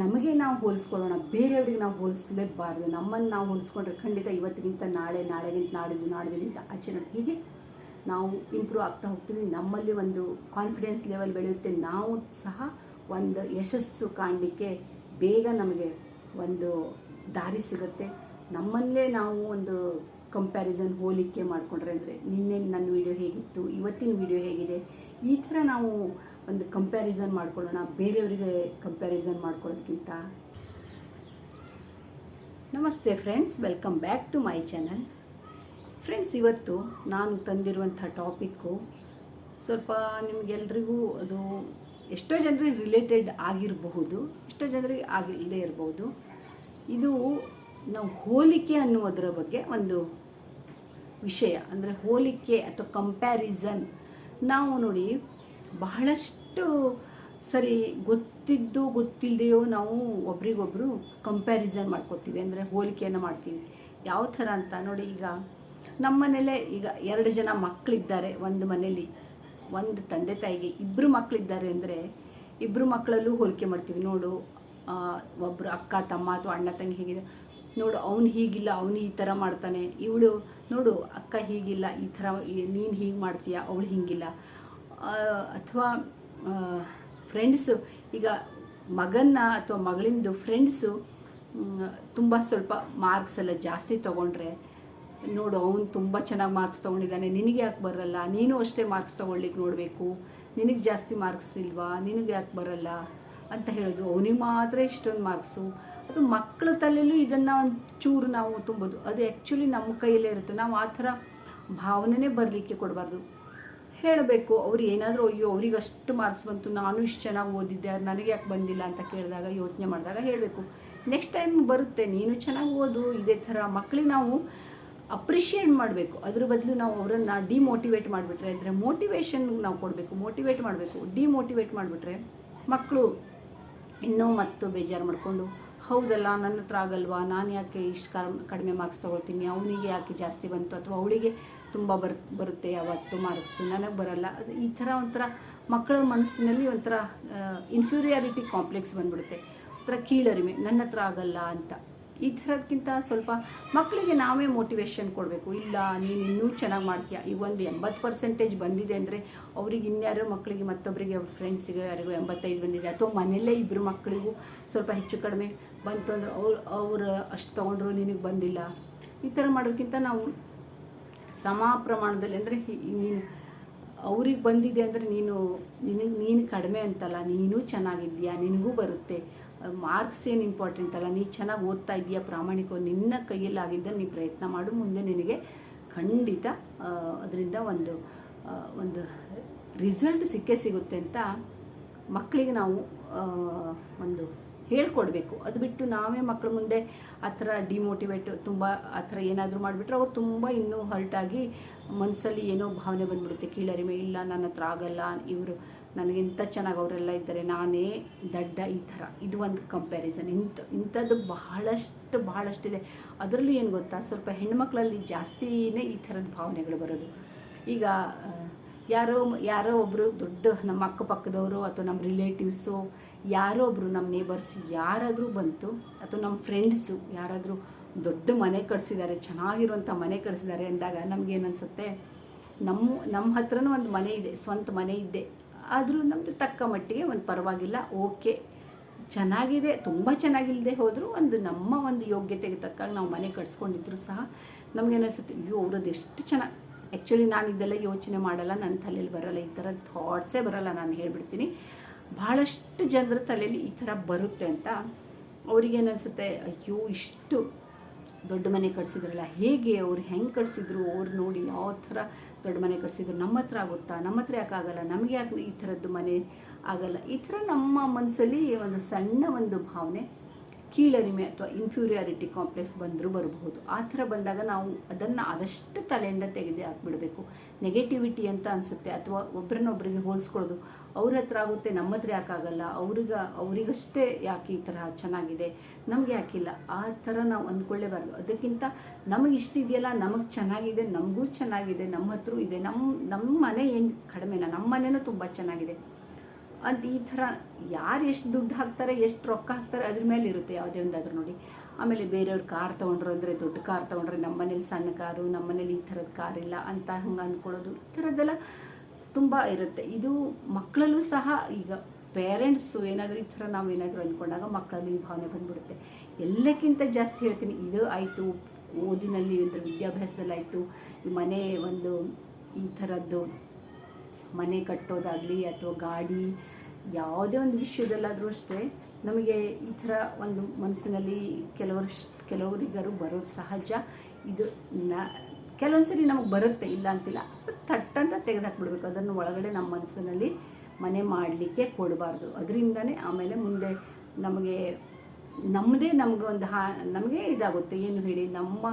ನಮಗೆ ನಾವು ಹೋಲಿಸ್ಕೊಳ್ಳೋಣ, ಬೇರೆಯವ್ರಿಗೆ ನಾವು ಹೋಲಿಸಲೇಬಾರ್ದು. ನಮ್ಮನ್ನು ನಾವು ಹೋಲಿಸ್ಕೊಂಡ್ರೆ ಖಂಡಿತ ಇವತ್ತಿಗಿಂತ ನಾಳೆ, ನಾಳೆಗಿಂತ ನಾಡಿದ್ದು, ನಾಡಿದ್ದಿಗಿಂತ ಆಚೆ ಹೀಗೆ ನಾವು ಇಂಪ್ರೂವ್ ಆಗ್ತಾ ಹೋಗ್ತೀವಿ. ನಮ್ಮಲ್ಲಿ ಒಂದು ಕಾನ್ಫಿಡೆನ್ಸ್ ಲೆವೆಲ್ ಬೆಳೆಯುತ್ತೆ. ನಾವು ಸಹ ಒಂದು ಯಶಸ್ಸು ಕಾಣಲಿಕ್ಕೆ ಬೇಗ ನಮಗೆ ಒಂದು ದಾರಿ ಸಿಗುತ್ತೆ. ನಮ್ಮಲ್ಲೇ ನಾವು ಒಂದು ಕಂಪ್ಯಾರಿಸನ್, ಹೋಲಿಕೆ ಮಾಡಿಕೊಂಡ್ರೆ, ಅಂದರೆ ನಿನ್ನೆ ನನ್ನ ವೀಡಿಯೋ ಹೇಗಿತ್ತು, ಇವತ್ತಿನ ವೀಡಿಯೋ ಹೇಗಿದೆ, ಈ ಥರ ನಾವು ಒಂದು ಕಂಪ್ಯಾರಿಸನ್ ಮಾಡ್ಕೊಳ್ಳೋಣ, ಬೇರೆಯವರಿಗೆ ಕಂಪ್ಯಾರಿಸನ್ ಮಾಡ್ಕೊಳ್ಳೋದಕ್ಕಿಂತ. ನಮಸ್ತೆ friends, welcome back to my channel. Friends, ಇವತ್ತು ನಾನು ತಂದಿರುವಂಥ ಟಾಪಿಕ್ಕು ಸ್ವಲ್ಪ ನಿಮಗೆಲ್ರಿಗೂ ಅದು ಎಷ್ಟೋ ಜನರಿಗೆ ರಿಲೇಟೆಡ್ ಆಗಿರಬಹುದು, ಎಷ್ಟೋ ಜನರಿಗೆ ಆಗಿಲ್ಲದೆ ಇರಬಹುದು. ಇದು ನಾವು ಹೋಲಿಕೆ ಅನ್ನುವುದರ ಬಗ್ಗೆ ಒಂದು ವಿಷಯ. ಅಂದರೆ ಹೋಲಿಕೆ ಅಥವಾ ಕಂಪ್ಯಾರಿಸನ್ ನಾವು ನೋಡಿ ಬಹಳಷ್ಟು ಸರಿ ಗೊತ್ತಿದ್ದು ಗೊತ್ತಿಲ್ಲದೆಯೋ ನಾವು ಒಬ್ರಿಗೊಬ್ಬರು ಕಂಪ್ಯಾರಿಸನ್ ಮಾಡ್ಕೋತೀವಿ, ಅಂದರೆ ಹೋಲಿಕೆಯನ್ನು ಮಾಡ್ತೀವಿ. ಯಾವ ಥರ ಅಂತ ನೋಡಿ, ಈಗ ನಮ್ಮ ಮನೇಲೇ ಈಗ 2 ಜನ ಮಕ್ಕಳಿದ್ದಾರೆ. ಒಂದು ಮನೇಲಿ ಒಂದು ತಂದೆ ತಾಯಿಗೆ 2 ಮಕ್ಕಳಿದ್ದಾರೆ ಅಂದರೆ 2 ಮಕ್ಕಳಲ್ಲೂ ಹೋಲಿಕೆ ಮಾಡ್ತೀವಿ. ನೋಡು, ಒಬ್ಬರು ಅಕ್ಕ ತಮ್ಮ ಅಥವಾ ಅಣ್ಣ ತಂಗಿ ಹೇಗಿದೆ, ನೋಡು ಅವನು ಹೀಗಿಲ್ಲ, ಅವನು ಈ ಥರ ಮಾಡ್ತಾನೆ, ಇವಳು ನೋಡು ಅಕ್ಕ ಹೀಗಿಲ್ಲ, ಈ ಥರ ನೀನು ಹೀಗೆ ಮಾಡ್ತೀಯ, ಅವಳು ಹೀಗಿಲ್ಲ. ಅಥವಾ ಫ್ರೆಂಡ್ಸು, ಈಗ ಮಗನ್ನ ಅಥವಾ ಮಗಳಿಂದು ಫ್ರೆಂಡ್ಸು ತುಂಬ ಸ್ವಲ್ಪ ಮಾರ್ಕ್ಸ್ ಎಲ್ಲ ಜಾಸ್ತಿ ತೊಗೊಂಡ್ರೆ, ನೋಡು ಅವನು ತುಂಬ ಚೆನ್ನಾಗಿ ಮಾರ್ಕ್ಸ್ ತೊಗೊಂಡಿದ್ದಾನೆ, ನಿನಗೆ ಯಾಕೆ ಬರಲ್ಲ, ನೀನು ಅಷ್ಟೇ ಮಾರ್ಕ್ಸ್ ತೊಗೊಳ್ಲಿಕ್ಕೆ ನೋಡಬೇಕು, ನಿನಗೆ ಜಾಸ್ತಿ ಮಾರ್ಕ್ಸ್ ಇಲ್ವಾ, ನಿನಗೆ ಯಾಕೆ ಬರಲ್ಲ ಅಂತ ಹೇಳೋದು. ಅವನಿಗೆ ಮಾತ್ರ ಇಷ್ಟೊಂದು ಮಾರ್ಕ್ಸು. ಅದು ಮಕ್ಕಳ ತಲೆಯಲ್ಲೂ ಇದನ್ನು ಒಂಚೂರು ನಾವು ತುಂಬೋದು. ಅದು ಆ್ಯಕ್ಚುಲಿ ನಮ್ಮ ಕೈಯಲ್ಲೇ ಇರುತ್ತೆ. ನಾವು ಆ ಥರ ಭಾವನೆ ಬರಲಿಕ್ಕೆ ಕೊಡಬಾರ್ದು. ಹೇಳಬೇಕು, ಅವ್ರು ಏನಾದರೂ ಅಯ್ಯೋ ಅವ್ರಿಗೆ ಅಷ್ಟು ಮಾರ್ಕ್ಸ್ ಬಂತು, ನಾನು ಇಷ್ಟು ಚೆನ್ನಾಗಿ ಓದಿದ್ದೆ, ಅದು ನನಗೆ ಯಾಕೆ ಬಂದಿಲ್ಲ ಅಂತ ಕೇಳಿದಾಗ, ಯೋಚನೆ ಮಾಡಿದಾಗ ಹೇಳಬೇಕು, ನೆಕ್ಸ್ಟ್ ಟೈಮ್ ಬರುತ್ತೆ, ನೀನು ಚೆನ್ನಾಗಿ ಓದು. ಇದೇ ಥರ ಮಕ್ಕಳಿಗೆ ನಾವು ಅಪ್ರಿಷಿಯೇಟ್ ಮಾಡಬೇಕು. ಅದ್ರ ಬದಲು ನಾವು ಅವರನ್ನು ಡಿಮೋಟಿವೇಟ್ ಮಾಡಿಬಿಟ್ರೆ, ಅಂದರೆ ಮೋಟಿವೇಶನ್ ನಾವು ಕೊಡಬೇಕು, ಮೋಟಿವೇಟ್ ಮಾಡಬೇಕು. ಡಿಮೋಟಿವೇಟ್ ಮಾಡಿಬಿಟ್ರೆ ಮಕ್ಕಳು ಇನ್ನೂ ಮತ್ತು ಬೇಜಾರು ಮಾಡಿಕೊಂಡು, ಹೌದಲ್ಲ ನನ್ನ ಹತ್ರ ಆಗಲ್ವಾ, ನಾನು ಯಾಕೆ ಇಷ್ಟು ಕಡಿಮೆ ಮಾರ್ಕ್ಸ್ ತೊಗೊಳ್ತೀನಿ, ಅವನಿಗೆ ಯಾಕೆ ಜಾಸ್ತಿ ಬಂತು, ಅಥವಾ ಅವಳಿಗೆ ತುಂಬ ಬರುತ್ತೆ ಯಾವತ್ತು ಮಾರ್ಕ್ಸ್, ನನಗೆ ಬರಲ್ಲ. ಅದು ಈ ಥರ ಒಂಥರ ಮಕ್ಕಳ ಮನಸ್ಸಿನಲ್ಲಿ ಒಂಥರ ಇನ್ಫೀರಿಯಾರಿಟಿ ಕಾಂಪ್ಲೆಕ್ಸ್ ಬಂದ್ಬಿಡುತ್ತೆ, ಒಂಥರ ಕೀಳರಿಮೆ, ನನ್ನ ಹತ್ರ ಆಗಲ್ಲ ಅಂತ. ಈ ಥರದಕ್ಕಿಂತ ಸ್ವಲ್ಪ ಮಕ್ಕಳಿಗೆ ನಾವೇ ಮೋಟಿವೇಶನ್ ಕೊಡಬೇಕು. ಇಲ್ಲ, ನೀನು ಇನ್ನೂ ಚೆನ್ನಾಗಿ ಮಾಡ್ತೀಯ, ಈಗ ಒಂದು 80% ಬಂದಿದೆ ಅಂದರೆ ಅವ್ರಿಗೆ ಇನ್ಯಾರೋ ಮಕ್ಕಳಿಗೆ, ಮತ್ತೊಬ್ಬರಿಗೆ, ಅವ್ರ ಫ್ರೆಂಡ್ಸಿಗೆ ಯಾರಿಗೂ 85 ಬಂದಿದೆ, ಅಥವಾ ಮನೆಯಲ್ಲೇ 2 ಮಕ್ಕಳಿಗೂ ಸ್ವಲ್ಪ ಹೆಚ್ಚು ಕಡಿಮೆ ಬಂತು ಅಂದ್ರೆ ಅವ್ರು ಅಷ್ಟು ತೊಗೊಂಡ್ರು, ನಿನಗೆ ಬಂದಿಲ್ಲ. ಈ ಥರ ಮಾಡೋದಕ್ಕಿಂತ ನಾವು ಸಮ ಪ್ರಮಾಣದಲ್ಲಿ, ಅಂದರೆ ನೀನು ಅವ್ರಿಗೆ ಬಂದಿದೆ ಅಂದರೆ ನೀನು ಕಡಿಮೆ ಅಂತಲ್ಲ, ನೀನು ಚೆನ್ನಾಗಿದ್ದೀಯಾ, ನಿನಗೂ ಬರುತ್ತೆ, ಮಾರ್ಕ್ಸ್ ಏನು ಇಂಪಾರ್ಟೆಂಟ್ ಅಲ್ಲ, ನೀ ಚೆನ್ನಾಗಿ ಓದ್ತಾ ಇದೆಯಾ, ಪ್ರಾಮಾಣಿಕವಾಗಿ ನಿನ್ನ ಕೈಯಲ್ಲಾಗಿದ್ದ ನೀ ಪ್ರಯತ್ನ ಮಾಡು, ಮುಂದೆ ನಿನಗೆ ಖಂಡಿತ ಅದರಿಂದ ಒಂದು ರಿಸಲ್ಟ್ ಸಿಕ್ಕೇ ಸಿಗುತ್ತೆ ಅಂತ ಮಕ್ಕಳಿಗೆ ನಾವು ಒಂದು ಹೇಳ್ಕೊಡ್ಬೇಕು. ಅದು ಬಿಟ್ಟು ನಾವೇ ಮಕ್ಕಳ ಮುಂದೆ ಆ ಥರ ಡಿಮೋಟಿವೇಟ್ ತುಂಬ ಆ ಥರ ಏನಾದರೂ ಮಾಡಿಬಿಟ್ರೆ ಅವ್ರು ತುಂಬ ಇನ್ನೂ ಹರ್ಟಾಗಿ ಮನಸ್ಸಲ್ಲಿ ಏನೋ ಭಾವನೆ ಬಂದ್ಬಿಡುತ್ತೆ, ಕೀಳರಿಮೆ, ಇಲ್ಲ ನನ್ನ ಹತ್ರ ಆಗಲ್ಲ, ಇವರು ನನಗಿಂತ ಚೆನ್ನಾಗಿ ಅವರೆಲ್ಲ ಇದ್ದಾರೆ, ನಾನೇ ದಡ್ಡ, ಈ ಥರ. ಇದು ಒಂದು ಕಂಪ್ಯಾರಿಸನ್. ಇಂಥದ್ದು ಬಹಳಷ್ಟಿದೆ. ಅದರಲ್ಲೂ ಏನು ಗೊತ್ತಾ, ಸ್ವಲ್ಪ ಹೆಣ್ಮಕ್ಳಲ್ಲಿ ಜಾಸ್ತಿನೇ ಈ ಥರದ ಭಾವನೆಗಳು ಬರೋದು. ಈಗ ಯಾರೋ ಒಬ್ಬರು ದೊಡ್ಡ ನಮ್ಮ ಅಕ್ಕಪಕ್ಕದವರು ಅಥವಾ ನಮ್ಮ ರಿಲೇಟಿವ್ಸು, ಯಾರೋ ಒಬ್ಬರು ನಮ್ಮ ನೇಬರ್ಸ್ ಯಾರಾದರೂ ಬಂತು, ಅಥವಾ ನಮ್ಮ ಫ್ರೆಂಡ್ಸು ಯಾರಾದರೂ ದೊಡ್ಡ ಮನೆ ಕಟ್ಸಿದ್ದಾರೆ, ಚೆನ್ನಾಗಿರುವಂಥ ಮನೆ ಕಟ್ಸಿದ್ದಾರೆ ಅಂದಾಗ ನಮಗೇನು ಅನಿಸುತ್ತೆ, ನಮ್ಮ ಹತ್ರನೂ ಒಂದು ಮನೆ ಇದೆ, ಸ್ವಂತ ಮನೆ ಇದೆ, ಆದರೂ ನಮ್ಮದು ತಕ್ಕ ಮಟ್ಟಿಗೆ ಒಂದು ಪರವಾಗಿಲ್ಲ, ಓಕೆ, ಚೆನ್ನಾಗಿದೆ, ತುಂಬ ಚೆನ್ನಾಗಿಲ್ಲದೆ ಹೋದರೂ ನಮ್ಮ ಒಂದು ಯೋಗ್ಯತೆಗೆ ತಕ್ಕಾಗ ನಾವು ಮನೆ ಕಟ್ಸ್ಕೊಂಡಿದ್ರು ಸಹ ನಮಗೇನಿಸುತ್ತೆ, ಅಯ್ಯೋ ಅವ್ರದ್ದು ಎಷ್ಟು ಚೆನ್ನಾಗಿ. ಆ್ಯಕ್ಚುಲಿ ನಾನು ಇದೆಲ್ಲ ಯೋಚನೆ ಮಾಡಲ್ಲ, ನನ್ನ ತಲೆಯಲ್ಲಿ ಬರಲ್ಲ, ಈ ಥರ ಥಾಟ್ಸೇ ಬರಲ್ಲ, ನಾನು ಹೇಳ್ಬಿಡ್ತೀನಿ. ಭಾಳಷ್ಟು ಜನರ ತಲೆಯಲ್ಲಿ ಈ ಥರ ಬರುತ್ತೆ ಅಂತ ಅವ್ರಿಗೇನಿಸುತ್ತೆ, ಅಯ್ಯೋ ಇಷ್ಟು ದೊಡ್ಡ ಮನೆ ಕಟ್ಸಿದ್ರಲ್ಲ, ಹೇಗೆ ಅವ್ರು ಹೆಂಗೆ ಕಟ್ಸಿದ್ರು, ಅವ್ರು ನೋಡಿ ಯಾವ ಥರ ದೊಡ್ಡ ಮನೆ ಕಟ್ಸಿದ್ರು, ನಮ್ಮ ಹತ್ರ ಆಗುತ್ತಾ, ನಮ್ಮ ಹತ್ರ ಯಾಕೆ ಆಗಲ್ಲ, ನಮಗೆ ಯಾಕೆ ಈ ಥರದ್ದು ಮನೆ ಆಗಲ್ಲ. ಈ ಥರ ನಮ್ಮ ಮನಸ್ಸಲ್ಲಿ ಒಂದು ಸಣ್ಣ ಒಂದು ಭಾವನೆ, ಕೀಳರಿಮೆ ಅಥವಾ ಇನ್ಫೀರಿಯಾರಿಟಿ ಕಾಂಪ್ಲೆಕ್ಸ್ ಬರಬಹುದು. ಆ ಥರ ಬಂದಾಗ ನಾವು ಅದನ್ನು ಆದಷ್ಟು ತಲೆಯಿಂದ ತೆಗೆದು ಹಾಕ್ಬಿಡಬೇಕು. ನೆಗೆಟಿವಿಟಿ ಅಂತ ಅನಿಸುತ್ತೆ, ಅಥವಾ ಒಬ್ರನ್ನೊಬ್ರಿಗೆ ಹೋಲಿಸ್ಕೊಳ್ಳೋದು, ಅವ್ರ ಹತ್ರ ಆಗುತ್ತೆ, ನಮ್ಮ ಹತ್ರ ಯಾಕಾಗಲ್ಲ, ಅವರಿಗಷ್ಟೇ ಯಾಕೆ ಈ ಥರ ಚೆನ್ನಾಗಿದೆ, ನಮಗೆ ಯಾಕಿಲ್ಲ, ಆ ಥರ ನಾವು ಅಂದ್ಕೊಳ್ಳೇಬಾರ್ದು. ಅದಕ್ಕಿಂತ ನಮಗೆ ಇಷ್ಟಿದೆಯಲ್ಲ, ನಮಗೆ ಚೆನ್ನಾಗಿದೆ, ನಮಗೂ ಚೆನ್ನಾಗಿದೆ, ನಮ್ಮ ಹತ್ರ ಇದೆ, ನಮ್ಮ ಮನೆ ಏನು ಕಡಿಮೆನಾ, ನಮ್ಮ ಮನೆಯೂ ತುಂಬ ಚೆನ್ನಾಗಿದೆ, ಅಂತ ಈ ಥರ ಯಾರು ಎಷ್ಟು ದುಡ್ಡು ಹಾಕ್ತಾರೆ, ಎಷ್ಟು ರೊಕ್ಕ ಹಾಕ್ತಾರೆ ಅದ್ರ ಮೇಲೆ ಇರುತ್ತೆ ಯಾವುದೇ ಒಂದಾದ್ರೂ ನೋಡಿ. ಆಮೇಲೆ ಬೇರೆಯವ್ರು ಕಾರ್ ತೊಗೊಂಡ್ರು ಅಂದರೆ, ದೊಡ್ಡ ಕಾರ್ ತೊಗೊಂಡ್ರೆ ನಮ್ಮ ಮನೇಲಿ ಸಣ್ಣ ಕಾರು, ನಮ್ಮ ಮನೇಲಿ ಈ ಥರದ ಕಾರ್ ಇಲ್ಲ ಅಂತ ಹಂಗೆ ಅಂದ್ಕೊಳ್ಳೋದು, ಈ ಥರದ್ದೆಲ್ಲ ತುಂಬ ಇರುತ್ತೆ. ಇದು ಮಕ್ಕಳಲ್ಲೂ ಸಹ ಈಗ ಪೇರೆಂಟ್ಸು ಏನಾದರೂ ಈ ಥರ ನಾವು ಏನಾದರೂ ಅಂದ್ಕೊಂಡಾಗ ಮಕ್ಕಳಲ್ಲಿ ಈ ಭಾವನೆ ಬಂದುಬಿಡುತ್ತೆ. ಎಲ್ಲಕ್ಕಿಂತ ಜಾಸ್ತಿ ಹೇಳ್ತೀನಿ, ಇದು ಆಯಿತು ಓದಿನಲ್ಲಿ ಅಂದರೆ ವಿದ್ಯಾಭ್ಯಾಸದಲ್ಲಾಯಿತು, ಈ ಮನೆ ಒಂದು ಈ ಥರದ್ದು ಮನೆ ಕಟ್ಟೋದಾಗಲಿ ಅಥವಾ ಗಾಡಿ ಯಾವುದೇ ಒಂದು ವಿಷಯದಲ್ಲಾದರೂ ಅಷ್ಟೇ ನಮಗೆ ಈ ಥರ ಒಂದು ಮನಸ್ಸಿನಲ್ಲಿ ಕೆಲವರಿಗಾರು ಬರೋದು ಸಹಜ. ಇದು ಕೆಲವೊಂದು ಸರಿ ನಮಗೆ ಬರುತ್ತೆ, ಇಲ್ಲ ಅಂತಿಲ್ಲ, ತಟ್ಟಂತ ತೆಗೆದಾಕ್ಬಿಡ್ಬೇಕು. ಅದನ್ನು ಒಳಗಡೆ ನಮ್ಮ ಮನಸ್ಸಿನಲ್ಲಿ ಮನೆ ಮಾಡಲಿಕ್ಕೆ ಕೊಡಬಾರ್ದು. ಅದರಿಂದನೇ ಆಮೇಲೆ ಮುಂದೆ ನಮ್ಮದೇ ನಮಗೆ ಇದಾಗುತ್ತೆ. ಏನು ಹೇಳಿ, ನಮ್ಮ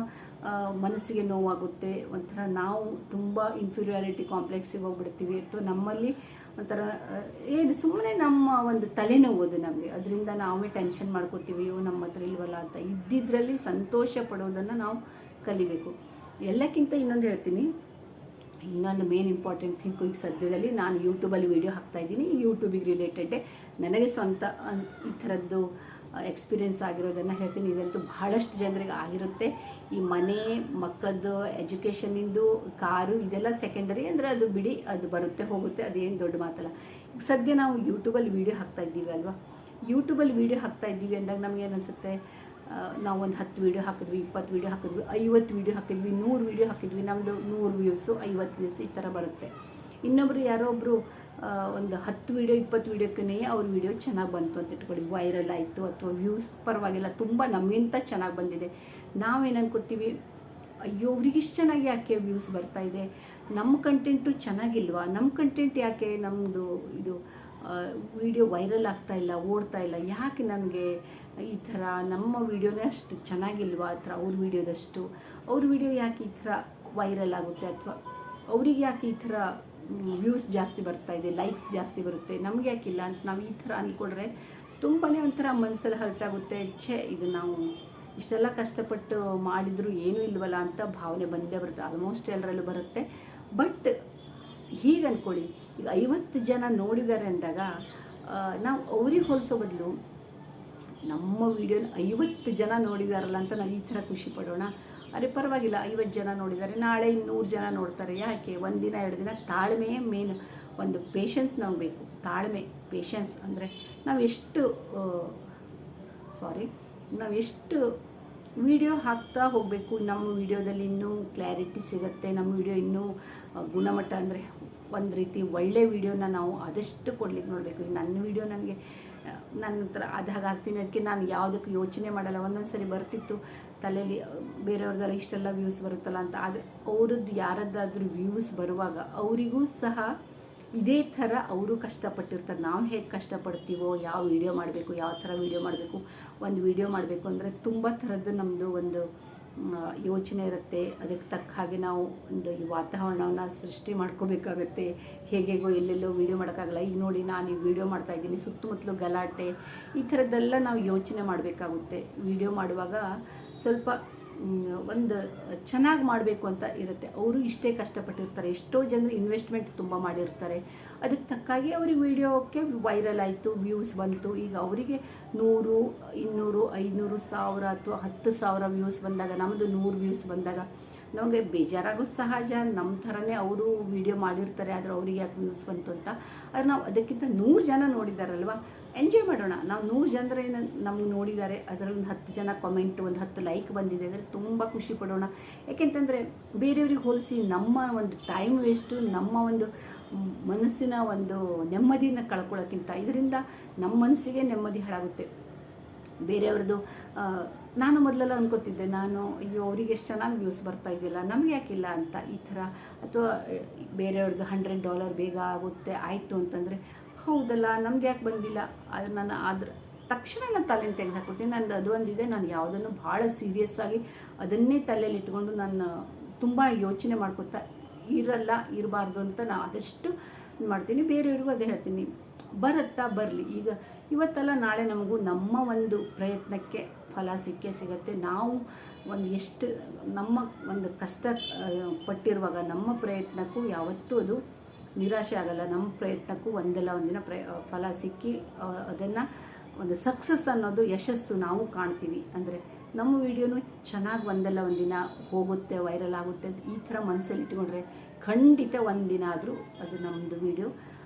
ಮನಸ್ಸಿಗೆ ನೋವಾಗುತ್ತೆ. ಒಂಥರ ನಾವು ತುಂಬ ಇನ್ಫೀರಿಯಾರಿಟಿ ಕಾಂಪ್ಲೆಕ್ಸಿಗೆ ಹೋಗ್ಬಿಡ್ತೀವಿ. ಅಥವಾ ನಮ್ಮಲ್ಲಿ ಒಂಥರ ಏನು ಸುಮ್ಮನೆ ನಮ್ಮ ಒಂದು ತಲೆನೋವು ಅದು ನಮಗೆ. ಅದರಿಂದ ನಾವೇ ಟೆನ್ಷನ್ ಮಾಡ್ಕೋತೀವಿ, ಅಯ್ಯೋ ನಮ್ಮ ಹತ್ರ ಇಲ್ವಲ್ಲ ಅಂತ. ಇದ್ದಿದ್ರಲ್ಲಿ ಸಂತೋಷ ಪಡೋದನ್ನು ನಾವು ಕಲಿಬೇಕು. ಎಲ್ಲಕ್ಕಿಂತ ಇನ್ನೊಂದು ಹೇಳ್ತೀನಿ, ಇನ್ನೊಂದು ಮೇನ್ ಇಂಪಾರ್ಟೆಂಟ್ ಥಿಂಕ್. ಈಗ ಸದ್ಯದಲ್ಲಿ ನಾನು ಯೂಟ್ಯೂಬಲ್ಲಿ ವೀಡಿಯೋ ಹಾಕ್ತಾಯಿದ್ದೀನಿ, ಯೂಟ್ಯೂಬಿಗೆ ರಿಲೇಟೆಡ್ಡೇ ನನಗೆ ಸ್ವಂತ ಈ ಥರದ್ದು ಎಕ್ಸ್ಪೀರಿಯೆನ್ಸ್ ಆಗಿರೋದನ್ನು ಹೇಳ್ತೀನಿ. ಇದಂತೂ ಬಹಳಷ್ಟು ಜನರಿಗೆ ಆಗಿರುತ್ತೆ. ಈ ಮನೆ, ಮಕ್ಕಳದ್ದು ಎಜುಕೇಷನಿಂದು, ಕಾರು ಇದೆಲ್ಲ ಸೆಕೆಂಡರಿ, ಅಂದರೆ ಅದು ಬಿಡಿ, ಅದು ಬರುತ್ತೆ ಹೋಗುತ್ತೆ, ಅದೇನು ದೊಡ್ಡ ಮಾತಲ್ಲ. ಈಗ ಸದ್ಯ ನಾವು ಯೂಟ್ಯೂಬಲ್ಲಿ ವೀಡಿಯೋ ಹಾಕ್ತಾಯಿದ್ದೀವಿ ಅಲ್ವಾ. ಯೂಟ್ಯೂಬಲ್ಲಿ ವೀಡಿಯೋ ಹಾಕ್ತಾಯಿದ್ದೀವಿ ಅಂದಾಗ ನಮಗೇನು ಅನಿಸುತ್ತೆ, ನಾವು ಒಂದು 10 ವೀಡಿಯೋ ಹಾಕಿದ್ವಿ, 20 ವೀಡಿಯೋ ಹಾಕಿದ್ವಿ, 50 ವೀಡಿಯೋ ಹಾಕಿದ್ವಿ, 100 ವೀಡಿಯೋ ಹಾಕಿದ್ವಿ, ನಮ್ಮದು 100 ವ್ಯೂಸು, 50 ವ್ಯೂಸ್ ಈ ಥರ ಬರುತ್ತೆ. ಇನ್ನೊಬ್ಬರು ಯಾರೋ ಒಬ್ಬರು ಒಂದು 10 ವೀಡಿಯೋ 20 ವೀಡಿಯೋಕ್ಕೇ ಅವ್ರ ವೀಡಿಯೋ ಚೆನ್ನಾಗಿ ಬಂತು ಅಂತ ಇಟ್ಕೊಳ್ಳಿ, ವೈರಲ್ ಆಯಿತು, ಅಥವಾ ವ್ಯೂಸ್ ಪರವಾಗಿಲ್ಲ, ತುಂಬ ನಮಗಿಂತ ಚೆನ್ನಾಗಿ ಬಂದಿದೆ. ನಾವೇನು ಅನ್ಕೋತೀವಿ, ಅಯ್ಯೋ ಅವ್ರಿಗಿಷ್ಟು ಚೆನ್ನಾಗಿ ಯಾಕೆ ವ್ಯೂಸ್ ಬರ್ತಾಯಿದೆ, ನಮ್ಮ ಕಂಟೆಂಟು ಚೆನ್ನಾಗಿಲ್ವಾ, ನಮ್ಮ ಕಂಟೆಂಟ್ ಯಾಕೆ ನಮ್ಮದು ಇದು ವಿಡಿಯೋ ವೈರಲ್ ಆಗ್ತಾಯಿಲ್ಲ, ಓಡ್ತಾಯಿಲ್ಲ, ಯಾಕೆ ನನಗೆ ಈ ಥರ ನಮ್ಮ ವೀಡಿಯೋನೇ ಅಷ್ಟು ಚೆನ್ನಾಗಿಲ್ವಾ, ಆ ಥರ ಅವ್ರ ವೀಡಿಯೋದಷ್ಟು ಅವ್ರ ವೀಡಿಯೋ ಯಾಕೆ ಈ ಥರ ವೈರಲ್ ಆಗುತ್ತೆ, ಅಥವಾ ಅವ್ರಿಗೆ ಯಾಕೆ ಈ ಥರ ವ್ಯೂಸ್ ಜಾಸ್ತಿ ಬರ್ತಾಯಿದೆ, ಲೈಕ್ಸ್ ಜಾಸ್ತಿ ಬರುತ್ತೆ, ನಮಗೆ ಯಾಕಿಲ್ಲ ಅಂತ ನಾವು ಈ ಥರ ಅಂದ್ಕೊಂಡ್ರೆ ತುಂಬಾ ಒಂಥರ ಮನಸ್ಸಲ್ಲಿ ಹರ್ಟಾಗುತ್ತೆ. ಇದು ನಾವು ಇಷ್ಟೆಲ್ಲ ಕಷ್ಟಪಟ್ಟು ಮಾಡಿದರೂ ಏನೂ ಇಲ್ವಲ್ಲ ಅಂತ ಭಾವನೆ ಬಂದೇ ಬರುತ್ತೆ. ಆಲ್ಮೋಸ್ಟ್ ಎಲ್ಲರಲ್ಲೂ ಬರುತ್ತೆ. ಬಟ್ ಹೀಗೆ ಅಂದ್ಕೊಳ್ಳಿ, ಈಗ 50 ಜನ ನೋಡಿದ್ದಾರೆ ಅಂದಾಗ ನಾವು ಅವ್ರಿಗೆ ಹೋಲಿಸೋ ಬದಲು ನಮ್ಮ ವೀಡಿಯೋನ 50 ಜನ ನೋಡಿದಾರಲ್ಲ ಅಂತ ನಾವು ಈ ಥರ ಖುಷಿ ಪಡೋಣ. ಅರೆ ಪರವಾಗಿಲ್ಲ, 50 ಜನ ನೋಡಿದ್ದಾರೆ, ನಾಳೆ 100 ಜನ ನೋಡ್ತಾರೆ. ಯಾಕೆ? ಒಂದಿನ 2 ದಿನ ತಾಳ್ಮೆಯೇ ಮೇನ್. ಒಂದು ಪೇಷನ್ಸ್ ನಮ್ಗೆ ಬೇಕು. ತಾಳ್ಮೆ, ಪೇಷನ್ಸ್ ಅಂದರೆ ನಾವೆಷ್ಟು ವಿಡಿಯೋ ಹಾಕ್ತಾ ಹೋಗಬೇಕು. ನಮ್ಮ ವಿಡಿಯೋದಲ್ಲಿ ಇನ್ನೂ ಕ್ಲಾರಿಟಿ ಸಿಗುತ್ತೆ, ನಮ್ಮ ವಿಡಿಯೋ ಇನ್ನೂ ಗುಣಮಟ್ಟ ಅಂದರೆ ಒಂದು ರೀತಿ ಒಳ್ಳೆ ವಿಡಿಯೋನ ನಾವು ಆದಷ್ಟು ಕೊಡ್ಲಿಕ್ಕೆ ನೋಡಬೇಕು. ನನ್ನ ವಿಡಿಯೋ ನನ್ನ ಹತ್ರ ಅದಾಗ ಆಗ್ತೀನಿ, ಅದಕ್ಕೆ ನಾನು ಯಾವುದಕ್ಕೂ ಯೋಚನೆ ಮಾಡಲ್ಲ. ಒಂದೊಂದು ಸರಿ ಬರ್ತಿತ್ತು ತಲೆಯಲ್ಲಿ, ಬೇರೆಯವ್ರದ್ದೆಲ್ಲ ಇಷ್ಟೆಲ್ಲ ವ್ಯೂಸ್ ಬರುತ್ತಲ್ಲ ಅಂತ. ಆದರೆ ಅವ್ರದ್ದು ಯಾರದ್ದಾದ್ರೂ ವ್ಯೂಸ್ ಬರುವಾಗ ಅವರಿಗೂ ಸಹ ಇದೇ ಥರ ಅವರು ಕಷ್ಟಪಟ್ಟಿರ್ತಾರೆ. ನಾವು ಹೇಗೆ ಕಷ್ಟಪಡ್ತೀವೋ, ಯಾವ ವಿಡಿಯೋ ಮಾಡಬೇಕು, ಯಾವ ಥರ ವಿಡಿಯೋ ಮಾಡಬೇಕು, ಒಂದು ವಿಡಿಯೋ ಮಾಡಬೇಕು ಅಂದರೆ ತುಂಬ ಥರದ್ದು ನಮ್ಮದು ಒಂದು ಯೋಚನೆ ಇರುತ್ತೆ. ಅದಕ್ಕೆ ತಕ್ಕ ಹಾಗೆ ನಾವು ಒಂದು ಈ ವಾತಾವರಣವನ್ನು ಸೃಷ್ಟಿ ಮಾಡ್ಕೋಬೇಕಾಗತ್ತೆ. ಹೇಗೇಗೋ ಎಲ್ಲೆಲ್ಲೋ ವೀಡಿಯೋ ಮಾಡೋಕ್ಕಾಗಲ್ಲ. ಈಗ ನೋಡಿ, ನಾನು ಈ ವಿಡಿಯೋ ಮಾಡ್ತಾಯಿದ್ದೀನಿ, ಸುತ್ತಮುತ್ತಲು ಗಲಾಟೆ, ಈ ಥರದ್ದೆಲ್ಲ ನಾವು ಯೋಚನೆ ಮಾಡಬೇಕಾಗುತ್ತೆ. ವಿಡಿಯೋ ಮಾಡುವಾಗ ಸ್ವಲ್ಪ ಒಂದು ಚೆನ್ನಾಗಿ ಮಾಡಬೇಕು ಅಂತ ಇರುತ್ತೆ. ಅವರು ಇಷ್ಟೇ ಕಷ್ಟಪಟ್ಟಿರ್ತಾರೆ, ಎಷ್ಟೋ ಜನರು ಇನ್ವೆಸ್ಟ್ಮೆಂಟ್ ತುಂಬ ಮಾಡಿರ್ತಾರೆ. ಅದಕ್ಕೆ ತಕ್ಕಾಗಿ ಅವ್ರಿಗೆ ವಿಡಿಯೋಕ್ಕೆ ವೈರಲ್ ಆಯಿತು, ವ್ಯೂಸ್ ಬಂತು. ಈಗ ಅವರಿಗೆ 100, 200, 500, 1000 ಅಥವಾ 10,000 ವ್ಯೂಸ್ ಬಂದಾಗ, ನಮ್ಮದು 100 ವ್ಯೂಸ್ ಬಂದಾಗ ನಮಗೆ ಬೇಜಾರಾಗೋ ಸಹಜ. ನಮ್ಮ ಥರನೇ ಅವರು ವಿಡಿಯೋ ಮಾಡಿರ್ತಾರೆ, ಆದರೆ ಅವ್ರಿಗೆ ಯಾಕೆ ವ್ಯೂಸ್ ಬಂತು ಅಂತ. ಆದರೆ ನಾವು ಅದಕ್ಕಿಂತ 100 ಜನ ನೋಡಿದಾರಲ್ವ, ಎಂಜಾಯ್ ಮಾಡೋಣ. ನಾವು 100 ಜನರೇನು ನಮ್ಗೆ ನೋಡಿದ್ದಾರೆ, ಅದರಲ್ಲಿ ಒಂದು 10 ಜನ ಕಾಮೆಂಟ್, ಒಂದು 10 ಲೈಕ್ ಬಂದಿದೆ ಅಂದರೆ ತುಂಬ ಖುಷಿ ಪಡೋಣ. ಯಾಕೆಂತಂದರೆ ಬೇರೆಯವ್ರಿಗೆ ಹೋಲಿಸಿ ನಮ್ಮ ಒಂದು ಟೈಮ್ ವೇಸ್ಟು, ನಮ್ಮ ಒಂದು ಮನಸ್ಸಿನ ಒಂದು ನೆಮ್ಮದಿನ ಕಳ್ಕೊಳ್ಳೋಕ್ಕಿಂತ ಇದರಿಂದ ನಮ್ಮ ಮನಸ್ಸಿಗೆ ನೆಮ್ಮದಿ ಹಾಳಾಗುತ್ತೆ. ಬೇರೆಯವ್ರದ್ದು ನಾನು ಮೊದಲೆಲ್ಲ ಅನ್ಕೋತಿದ್ದೆ, ಅಯ್ಯೋ ಅವ್ರಿಗೆ ಎಷ್ಟು ಚೆನ್ನಾಗಿ ವ್ಯೂಸ್ ಬರ್ತಾ ಇದೆಯಲ್ಲ, ನಮಗೆ ಯಾಕಿಲ್ಲ ಅಂತ ಈ ಥರ. ಅಥವಾ ಬೇರೆಯವ್ರದ್ದು $100 ಬೇಗ ಆಗುತ್ತೆ ಆಯಿತು ಅಂತಂದರೆ, ಹೌದಲ್ಲ ನಮ್ಗೆ ಯಾಕೆ ಬಂದಿಲ್ಲ, ಆದರೆ ತಕ್ಷಣ ನಾನು ತಲೆಯನ್ನು ತೆಗೆದು ಹಾಕ್ಬಿಡ್ತೀನಿ. ನಂದು ಅದು ಒಂದಿದೆ, ನಾನು ಯಾವುದನ್ನು ಭಾಳ ಸೀರಿಯಸ್ ಆಗಿ ಅದನ್ನೇ ತಲೆಯಲ್ಲಿ ಇಟ್ಕೊಂಡು ನಾನು ತುಂಬ ಯೋಚನೆ ಮಾಡ್ಕೊತಾ ಇರಬಾರ್ದು ಅಂತ ನಾನು ಆದಷ್ಟು ಮಾಡ್ತೀನಿ. ಬೇರೆಯವ್ರಿಗೂ ಅದೇ ಹೇಳ್ತೀನಿ, ಬರುತ್ತಾ ಬರಲಿ. ಈಗ ಇವತ್ತಲ್ಲ ನಾಳೆ ನಮಗೂ ನಮ್ಮ ಒಂದು ಪ್ರಯತ್ನಕ್ಕೆ ಫಲ ಸಿಗುತ್ತೆ. ನಾವು ಎಷ್ಟು ನಮ್ಮ ಒಂದು ಕಷ್ಟ ಪಟ್ಟಿರುವಾಗ ನಮ್ಮ ಪ್ರಯತ್ನಕ್ಕೂ ಯಾವತ್ತೂ ಅದು ನಿರಾಶೆ ಆಗಲ್ಲ. ನಮ್ಮ ಪ್ರಯತ್ನಕ್ಕೂ ಒಂದಲ್ಲ ಒಂದಿನ ಫಲ ಸಿಕ್ಕಿ ಅದನ್ನು ಒಂದು ಸಕ್ಸಸ್ ಅನ್ನೋದು, ಯಶಸ್ಸು ನಾವು ಕಾಣ್ತೀವಿ. ಅಂದರೆ ನಮ್ಮ ವಿಡಿಯೋನು ಚೆನ್ನಾಗಿ ಒಂದಲ್ಲ ಒಂದಿನ ಹೋಗುತ್ತೆ, ವೈರಲ್ ಆಗುತ್ತೆ ಅಂತ ಈ ಥರ ಮನಸ್ಸಲ್ಲಿ ಇಟ್ಕೊಂಡ್ರೆ ಖಂಡಿತ ಒಂದಿನ ಆದರೂ ಅದು ನಮ್ಮದು ವಿಡಿಯೋ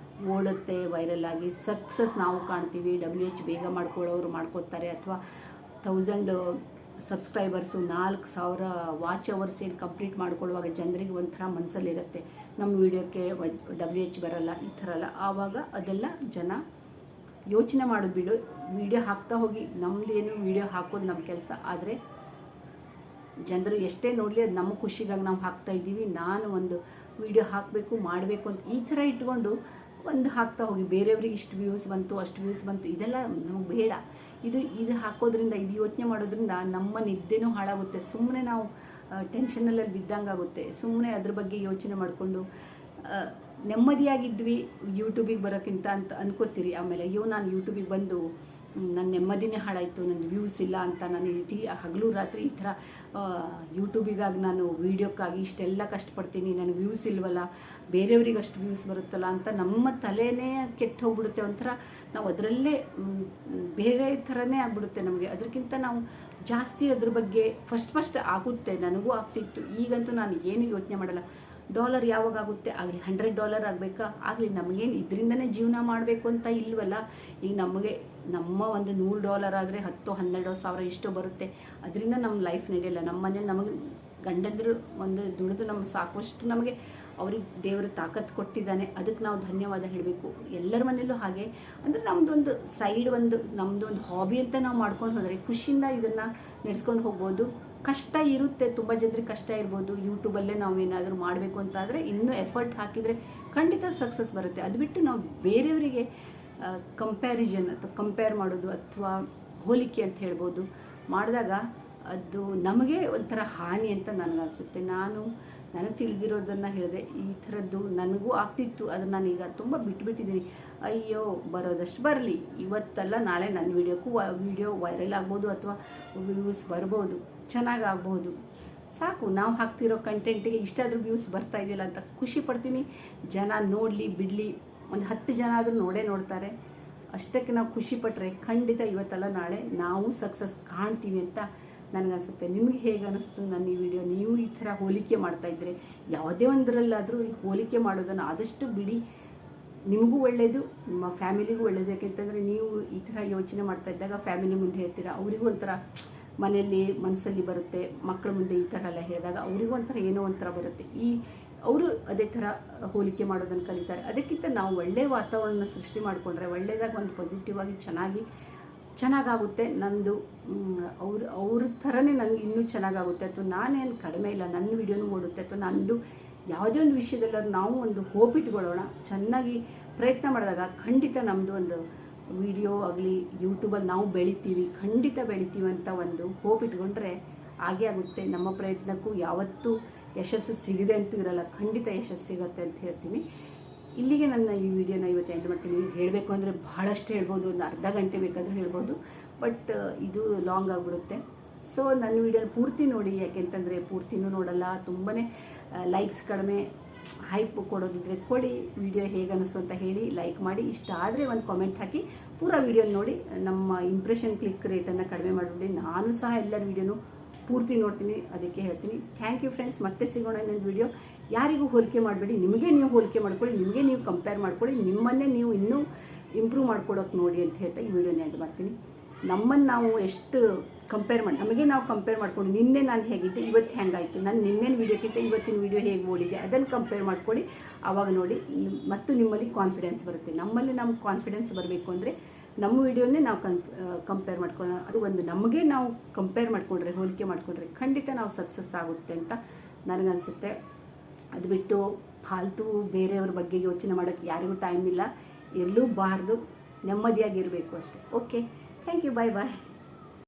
ಓಡುತ್ತೆ, ವೈರಲ್ ಆಗಿ ಸಕ್ಸಸ್ ನಾವು ಕಾಣ್ತೀವಿ. WH ಬೇಗ ಮಾಡ್ಕೊಳ್ಳೋರು ಮಾಡ್ಕೊತಾರೆ, ಅಥವಾ 1000 ಸಬ್ಸ್ಕ್ರೈಬರ್ಸು 4000 ವಾಚ್ ಅವರ್ಸ್ ಏನು ಕಂಪ್ಲೀಟ್ ಮಾಡ್ಕೊಳ್ಳುವಾಗ ಜನರಿಗೆ ಒಂಥರ ಮನಸ್ಸಲ್ಲಿರುತ್ತೆ, ನಮ್ಮ ವಿಡಿಯೋಕ್ಕೆ WH ಬರಲ್ಲ, ಈ ಥರ ಅಲ್ಲ. ಆವಾಗ ಅದೆಲ್ಲ ಜನ ಯೋಚನೆ ಮಾಡೋದು ಬಿಡು, ವಿಡಿಯೋ ಹಾಕ್ತಾ ಹೋಗಿ, ನಮ್ಮದೇನು ವಿಡಿಯೋ ಹಾಕೋದು ನಮ್ಮ ಕೆಲಸ. ಆದರೆ ಜನರು ಎಷ್ಟೇ ನೋಡಲಿ ಅದು ನಮ್ಮ ಖುಷಿಗಾಗಿ ನಾವು ಹಾಕ್ತಾಯಿದ್ದೀವಿ. ನಾನು ಒಂದು ವಿಡಿಯೋ ಹಾಕಬೇಕು ಮಾಡಬೇಕು ಅಂತ ಈ ಥರ ಇಟ್ಕೊಂಡು ಒಂದು ಹಾಕ್ತಾ ಹೋಗಿ, ಬೇರೆಯವ್ರಿಗೆ ಇಷ್ಟು ವ್ಯೂಸ್ ಬಂತು ಅಷ್ಟು ವ್ಯೂಸ್ ಬಂತು ಇದೆಲ್ಲ ನಮಗೆ ಬೇಡ. ಇದು ಹಾಕೋದ್ರಿಂದ, ಇದು ಯೋಚನೆ ಮಾಡೋದ್ರಿಂದ ನಮ್ಮ ನಿದ್ದೆನೂ ಹಾಳಾಗುತ್ತೆ. ಸುಮ್ಮನೆ ನಾವು ಟೆನ್ಷನಲ್ಲಿ ಬಿದ್ದಂಗಾಗುತ್ತೆ. ಸುಮ್ಮನೆ ಅದ್ರ ಬಗ್ಗೆ ಯೋಚನೆ ಮಾಡಿಕೊಂಡು ನೆಮ್ಮದಿಯಾಗಿದ್ವಿ ಯೂಟ್ಯೂಬಿಗೆ ಬರೋಕ್ಕಿಂತ ಅಂತ ಅನ್ಕೋತೀರಿ. ಆಮೇಲೆ ಅಯ್ಯೋ ನಾನು ಯೂಟ್ಯೂಬಿಗೆ ಬಂದು ನನ್ನ ನೆಮ್ಮದಿನೇ ಹಾಳಾಯಿತು, ನನ್ನ ವ್ಯೂಸ್ ಇಲ್ಲ ಅಂತ ನಾನು ಹಗಲು ರಾತ್ರಿ ಈ ಥರ ಯೂಟ್ಯೂಬಿಗಾಗಿ ನಾನು ವೀಡಿಯೋಕ್ಕಾಗಿ ಇಷ್ಟೆಲ್ಲ ಕಷ್ಟಪಡ್ತೀನಿ, ನನಗೆ ವ್ಯೂಸ್ ಇಲ್ವಲ್ಲ, ಬೇರೆಯವ್ರಿಗೆ ಅಷ್ಟು ವ್ಯೂಸ್ ಬರುತ್ತಲ್ಲ ಅಂತ ನಮ್ಮ ತಲೆನೇ ಕೆಟ್ಟು ಹೋಗ್ಬಿಡುತ್ತೆ. ಒಂಥರ ನಾವು ಅದರಲ್ಲೇ ಬೇರೆ ಥರನೇ ಆಗ್ಬಿಡುತ್ತೆ ನಮಗೆ. ಅದಕ್ಕಿಂತ ನಾವು ಜಾಸ್ತಿ ಅದ್ರ ಬಗ್ಗೆ ಫಸ್ಟ್ ಆಗುತ್ತೆ, ನನಗೂ ಆಗ್ತಿತ್ತು. ಈಗಂತೂ ನಾನು ಏನು ಯೋಚನೆ ಮಾಡಲ್ಲ. $1 ಯಾವಾಗ ಆಗುತ್ತೆ ಆಗಲಿ, $100 ಆಗಬೇಕಾ ಆಗಲಿ, ನಮಗೇನು ಇದರಿಂದನೇ ಜೀವನ ಮಾಡಬೇಕು ಅಂತ ಇಲ್ವಲ್ಲ. ಈಗ ನಮಗೆ ನಮ್ಮ ಒಂದು $100 ಆದರೆ 10-12 ಸಾವಿರ ಇಷ್ಟೋ ಬರುತ್ತೆ, ಅದರಿಂದ ನಮ್ಮ ಲೈಫ್ ನಡೆಯಲ್ಲ. ನಮ್ಮ ಮನೇಲಿ ನಮಗೆ ಗಂಡಂದರು ಒಂದು ದುಡಿದು ನಮ್ಗೆ ಸಾಕಷ್ಟು ನಮಗೆ ಅವ್ರಿಗೆ ದೇವರು ತಾಕತ್ತು ಕೊಟ್ಟಿದ್ದಾನೆ, ಅದಕ್ಕೆ ನಾವು ಧನ್ಯವಾದ ಹೇಳಬೇಕು. ಎಲ್ಲರ ಮನೆಯಲ್ಲೂ ಹಾಗೆ. ಅಂದರೆ ನಮ್ಮದೊಂದು ಸೈಡ್, ನಮ್ಮದು ಒಂದು ಹಾಬಿ ಅಂತ ನಾವು ಮಾಡ್ಕೊಂಡು ಹೋದರೆ ಖುಷಿಯಿಂದ ಇದನ್ನು ನಡೆಸ್ಕೊಂಡು ಹೋಗ್ಬೋದು. ಕಷ್ಟ ಇರುತ್ತೆ, ತುಂಬ ಜನರಿಗೆ ಕಷ್ಟ ಇರ್ಬೋದು. ಯೂಟ್ಯೂಬಲ್ಲೇ ನಾವು ಏನಾದರೂ ಮಾಡಬೇಕು ಅಂತಾದರೆ ಇನ್ನೂ ಎಫರ್ಟ್ ಹಾಕಿದರೆ ಖಂಡಿತ ಸಕ್ಸಸ್ ಬರುತ್ತೆ. ಅದು ಬಿಟ್ಟು ನಾವು ಬೇರೆಯವರಿಗೆ ಕಂಪ್ಯಾರಿಸನ್ ಅಥವಾ ಕಂಪೇರ್ ಮಾಡೋದು ಅಥವಾ ಹೋಲಿಕೆ ಅಂತ ಹೇಳ್ಬೋದು ಮಾಡಿದಾಗ ಅದು ನಮಗೆ ಒಂಥರ ಹಾನಿ ಅಂತ ನನಗನ್ಸುತ್ತೆ. ನನಗೆ ತಿಳಿದಿರೋದನ್ನು ಹೇಳಿದೆ. ಈ ಥರದ್ದು ನನಗೂ ಆಗ್ತಿತ್ತು, ಅದನ್ನು ನಾನೀಗ ತುಂಬ ಬಿಟ್ಬಿಟ್ಟಿದ್ದೀನಿ. ಅಯ್ಯೋ ಬರೋದಷ್ಟು ಬರಲಿ, ಇವತ್ತಲ್ಲ ನಾಳೆ ನನ್ನ ವಿಡಿಯೋ ವೈರಲ್ ಆಗ್ಬೋದು ಅಥವಾ ವ್ಯೂಸ್ ಬರ್ಬೋದು, ಚೆನ್ನಾಗಾಗ್ಬೋದು. ಸಾಕು, ನಾವು ಹಾಕ್ತಿರೋ ಕಂಟೆಂಟಿಗೆ ಇಷ್ಟಾದರೂ ವ್ಯೂಸ್ ಬರ್ತಾ ಇದೆಯಲ್ಲ ಅಂತ ಖುಷಿ ಪಡ್ತೀನಿ. ಜನ ನೋಡಲಿ ಬಿಡಲಿ, ಒಂದು 10 ಜನ ಆದರೂ ನೋಡ್ತಾರೆ. ಅಷ್ಟಕ್ಕೆ ನಾವು ಖುಷಿ ಪಟ್ಟರೆ ಖಂಡಿತ ಇವತ್ತಲ್ಲ ನಾಳೆ ನಾವು ಸಕ್ಸಸ್ ಕಾಣ್ತೀವಿ ಅಂತ ನನಗನ್ಸುತ್ತೆ. ನಿಮಗೆ ಹೇಗೆ ಅನ್ನಿಸ್ತು ನನ್ನ ಈ ವಿಡಿಯೋ? ನೀವು ಈ ಥರ ಹೋಲಿಕೆ ಮಾಡ್ತಾಯಿದ್ರೆ ಯಾವುದೇ ಒಂದರಲ್ಲಾದರೂ ಹೋಲಿಕೆ ಮಾಡೋದನ್ನು ಆದಷ್ಟು ಬಿಡಿ. ನಿಮಗೂ ಒಳ್ಳೆಯದು, ನಿಮ್ಮ ಫ್ಯಾಮಿಲಿಗೂ ಒಳ್ಳೆಯದು. ಯಾಕೆಂತಂದರೆ ನೀವು ಈ ಥರ ಯೋಚನೆ ಮಾಡ್ತಾ ಇದ್ದಾಗ ಫ್ಯಾಮಿಲಿ ಮುಂದೆ ಹೇಳ್ತೀರಾ, ಅವರಿಗೂ ಒಂಥರ ಮನೆಯಲ್ಲಿ ಮನಸ್ಸಲ್ಲಿ ಬರುತ್ತೆ. ಮಕ್ಕಳ ಮುಂದೆ ಈ ಥರ ಎಲ್ಲ ಹೇಳಿದಾಗ ಅವರಿಗೂ ಒಂಥರ ಏನೋ ಒಂಥರ ಬರುತ್ತೆ. ಅವರು ಅದೇ ಥರ ಹೋಲಿಕೆ ಮಾಡೋದನ್ನು ಕಲಿತಾರೆ. ಅದಕ್ಕಿಂತ ನಾವು ಒಳ್ಳೆಯ ವಾತಾವರಣ ಸೃಷ್ಟಿ ಮಾಡಿಕೊಂಡ್ರೆ ಒಳ್ಳೆಯದಾಗಿ ಒಂದು ಪಾಸಿಟಿವ್ ಆಗಿ ಚೆನ್ನಾಗಾಗುತ್ತೆ. ನಂದು ಅವ್ರ ಥರನೇ ನನಗೆ ಇನ್ನೂ ಚೆನ್ನಾಗಾಗುತ್ತೆ, ಅಥವಾ ನಾನೇನು ಕಡಿಮೆ ಇಲ್ಲ, ನನ್ನ ವಿಡಿಯೋನೂ ಓಡುತ್ತೆ. ಅಥವಾ ನಂದು ಯಾವುದೇ ಒಂದು ವಿಷಯದಲ್ಲಾದ್ರೂ ನಾವು ಒಂದು ಹೋಪ್ ಇಟ್ಕೊಳ್ಳೋಣ, ಚೆನ್ನಾಗಿ ಪ್ರಯತ್ನ ಮಾಡಿದಾಗ ಖಂಡಿತ ನಮ್ಮದು ಒಂದು ವಿಡಿಯೋ ಆಗಲಿ ಯೂಟ್ಯೂಬಲ್ಲಿ ನಾವು ಖಂಡಿತ ಬೆಳಿತೀವಿ ಅಂತ ಒಂದು ಹೋಪ್ ಇಟ್ಕೊಂಡ್ರೆ ಹಾಗೇ ಆಗುತ್ತೆ. ನಮ್ಮ ಪ್ರಯತ್ನಕ್ಕೂ ಯಾವತ್ತೂ ಯಶಸ್ಸು ಸಿಗದೆ ಅಂತೂ ಇರಲ್ಲ, ಖಂಡಿತ ಯಶಸ್ಸು ಸಿಗುತ್ತೆ ಅಂತ ಹೇಳ್ತೀನಿ. ಇಲ್ಲಿಗೆ ನನ್ನ ಈ ವಿಡಿಯೋನ ಇವತ್ತು ಎಂಡ್ ಮಾಡ್ತೀನಿ. ಹೇಳಬೇಕು ಅಂದರೆ ಬಹಳಷ್ಟು ಹೇಳ್ಬೋದು, ಒಂದು ಅರ್ಧ ಗಂಟೆ ಬೇಕಾದರೂ ಹೇಳ್ಬೋದು, ಬಟ್ ಇದು ಲಾಂಗ್ ಆಗಿಬಿಡುತ್ತೆ. ಸೊ ನನ್ನ ವಿಡಿಯೋನ ಪೂರ್ತಿ ನೋಡಿ, ಯಾಕೆಂತಂದರೆ ಪೂರ್ತಿನೂ ನೋಡಲ್ಲ, ತುಂಬಾ ಲೈಕ್ಸ್ ಕಡಿಮೆ, ಹೈಪ್ ಕೊಡೋದಿದ್ರೆ ಕೊಡಿ. ವಿಡಿಯೋ ಹೇಗೆ ಅನ್ನಿಸ್ತು ಅಂತ ಹೇಳಿ, ಲೈಕ್ ಮಾಡಿ. ಇಷ್ಟ ಆದರೆ ಒಂದು ಕಾಮೆಂಟ್ ಹಾಕಿ ಪೂರಾ ವಿಡಿಯೋ ನೋಡಿ. ನಮ್ಮ ಇಂಪ್ರೆಷನ್ ಕ್ಲಿಕ್ ರೇಟನ್ನು ಕಡಿಮೆ ಮಾಡಿಬಿಡಿ. ನಾನು ಸಹ ಎಲ್ಲರ ವಿಡಿಯೋನು ಪೂರ್ತಿ ನೋಡ್ತೀನಿ, ಅದಕ್ಕೆ ಹೇಳ್ತೀನಿ. Thank you friends. ಮತ್ತೆ ಸಿಗೋಣ ಇನ್ನೊಂದು ವಿಡಿಯೋ. ಯಾರಿಗೂ ಹೋಲಿಕೆ ಮಾಡಬೇಡಿ, ನಿಮಗೆ ನೀವು ಹೋಲಿಕೆ ಮಾಡ್ಕೊಳ್ಳಿ, ನಿಮಗೆ ನೀವು ಕಂಪೇರ್ ಮಾಡ್ಕೊಳ್ಳಿ, ನಿಮ್ಮನ್ನೇ ನೀವು ಇನ್ನೂ ಇಂಪ್ರೂವ್ ಮಾಡ್ಕೊಡೋಕೆ ನೋಡಿ ಅಂತ ಹೇಳ್ತಾ ಈ ವಿಡಿಯೋನ ಎಂಡ್ ಮಾಡ್ತೀನಿ. ನಮ್ಮನ್ನು ನಾವು ಎಷ್ಟು ಕಂಪೇರ್ ಮಾಡಿ, ನಮಗೆ ನಾವು ಕಂಪೇರ್ ಮಾಡ್ಕೊಂಡು, ನಿನ್ನೆ ನಾನು ಹೇಗಿದ್ದೆ ಇವತ್ತು ಹೆಂಗಾಯಿತು, ನಾನು ನಿನ್ನೆನ ವೀಡಿಯೋಕ್ಕಿಂತ ಇವತ್ತಿನ ವೀಡಿಯೋ ಹೇಗೆ ಓಡಿದೆ ಅದನ್ನು ಕಂಪೇರ್ ಮಾಡ್ಕೊಳ್ಳಿ. ಆವಾಗ ನೋಡಿ ಮತ್ತು ನಿಮ್ಮಲ್ಲಿ ಕಾನ್ಫಿಡೆನ್ಸ್ ಬರುತ್ತೆ. ನಮ್ಮಲ್ಲಿ ನಮ್ಗೆ ಕಾನ್ಫಿಡೆನ್ಸ್ ಬರಬೇಕು ಅಂದರೆ ನಮ್ಮ ವಿಡಿಯೋನೇ ನಾವು ಕಂಪೇರ್ ಮಾಡ್ಕೊಳ್ಳೋಣ. ಅದು ಒಂದು ನಮಗೆ ನಾವು ಕಂಪೇರ್ ಮಾಡಿಕೊಂಡ್ರೆ, ಹೋಲಿಕೆ ಮಾಡಿಕೊಂಡ್ರೆ ಖಂಡಿತ ನಾವು ಸಕ್ಸಸ್ ಆಗುತ್ತೆ ಅಂತ ನನಗನ್ಸುತ್ತೆ. ಅದು ಬಿಟ್ಟು ಫಾಲ್ತು ಬೇರೆಯವ್ರ ಬಗ್ಗೆ ಯೋಚನೆ ಮಾಡೋಕ್ಕೆ ಯಾರಿಗೂ ಟೈಮ್ ಇಲ್ಲ, ಇರಲೂಬಾರ್ದು, ನೆಮ್ಮದಿಯಾಗಿರಬೇಕು ಅಷ್ಟೇ. Okay, thank you, bye bye.